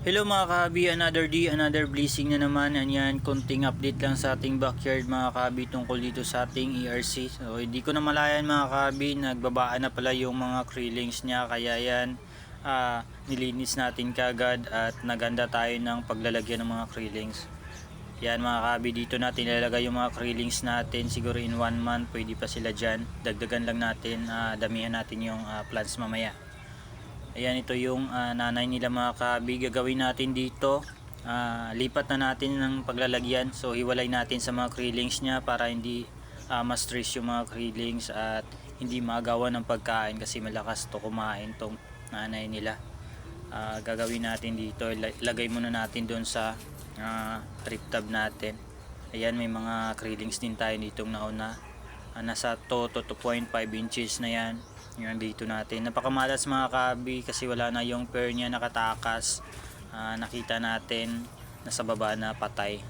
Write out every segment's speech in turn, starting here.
Hello mga kahabi, another day, another blessing na naman. Yan, konting update lang sa ating backyard mga kahabi tungkol dito sa ating ERC. So hindi ko na malayan mga kahabi, nagbabaan na pala yung mga krillings niya. Kaya yan, nilinis natin kagad at naganda tayo ng paglalagyan ng mga krillings. Yan mga kahabi, dito natin ilalagay yung mga krillings natin. Siguro in 1 month pwede pa sila dyan. Dagdagan lang natin, damihan natin yung plants mamaya. Ayan, ito yung nanay nila mga kabi. Gagawin natin dito, lipat na natin ng paglalagyan. So hiwalay natin sa mga krillings niya para hindi ma-stress yung mga krillings at hindi magawa ng pagkain kasi malakas to kumain tong nanay nila. Gagawin natin dito, ilagay muna natin doon sa rip tab natin. Ayan, may mga krillings din tayo ditong nauna. Nasa 2 to 2.5 inches na yan. Yan dito natin. Napakamalas mga kabi kasi wala na yung pair niya nakatakas. Nakita natin nasa baba na patay.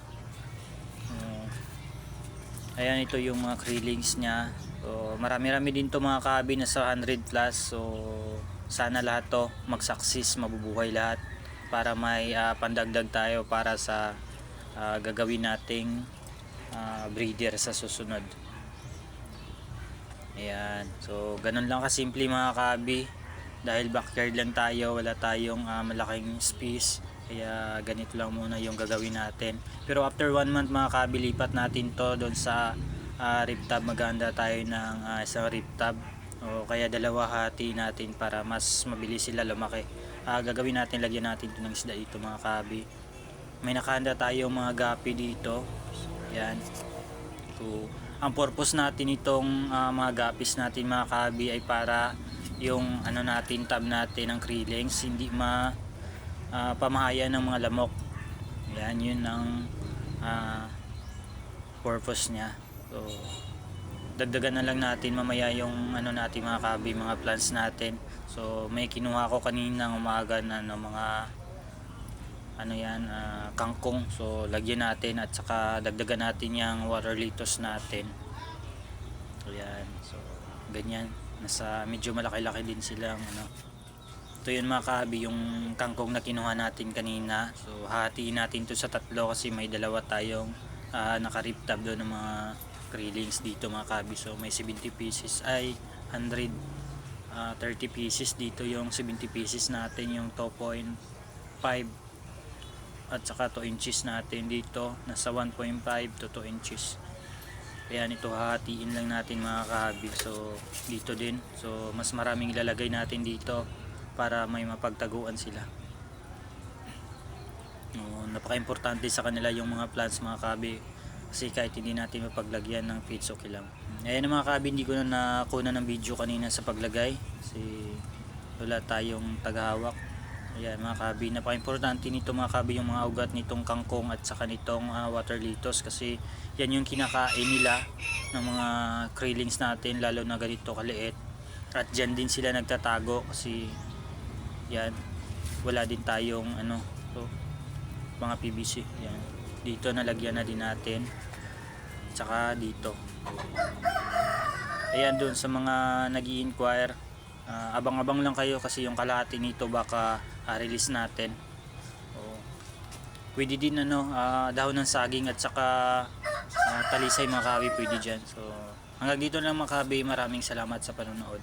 Ayan, ito yung mga krillings niya. So, marami-rami din to mga kabi, nasa 100 plus. So sana lahat to mag-success, mabubuhay lahat para may pandagdag tayo para sa gagawin nating breeder sa susunod. Ayan, so ganun lang kasimple mga kabi. Dahil backyard lang tayo, wala tayong malaking space, kaya ganito lang muna yung gagawin natin. Pero after 1 month mga kabi, lipat natin to doon sa rip tab. Maganda tayo ng isang rip tab o kaya dalawa, hati natin para mas mabilis sila lumaki. Gagawin natin, lagyan natin ito ng isda dito mga kabi. May nakahanda tayong mga gapi dito. Ayan, so ang purpose natin itong mga gapis natin mga kabi ay para yung natin, tab natin ng krillings hindi pamahayan ng mga lamok. Yan, yun ang purpose niya. So dagdagan na lang natin mamaya yung natin mga kabi, mga plants natin. So may kinuha ko kanina ng umaga na mga kangkong, so lagyan natin at saka dagdagan natin yung water lettuce natin. Ayan, so ganyan, nasa medyo malaki-laki din silang ito yun mga kabi, yung kangkong na kinuha natin kanina. So hatiin natin to sa tatlo kasi may dalawa tayong naka-rip tab doon ng mga krillings dito mga kabi. So may 70 pieces ay 130 pieces dito, yung 70 pieces natin yung 2.5 at saka 2 inches natin dito, nasa 1.5 to 2 inches. Ayan, ito hahatiin lang natin mga kahabi. So dito din, so mas maraming ilalagay natin dito para may mapagtaguan sila. Napaka-importante sa kanila yung mga plants mga kahabi kasi kahit hindi natin mapaglagyan ng feeds, okay lang. Ayan mga kahabi, hindi ko na nakuna ng video kanina sa paglagay kasi wala tayong tagahawak. Ayan mga kabi, napaka-importante nito mga kabi yung mga ugat nitong kangkong at saka nitong water lettuce kasi yan yung kinakain nila ng mga krillings natin, lalo na ganito kaliit. At dyan din sila nagtatago kasi yan, wala din tayong so, mga PVC. Yan, dito nalagyan na din natin, tsaka dito. Ayan, dun sa mga nag-i-inquire, abang-abang lang kayo kasi yung kalahati nito baka release natin. Pwede din dahon ng saging at saka talisay mga kabi, pwede dyan. So hanggang dito lang mga kabi, maraming salamat sa panonood.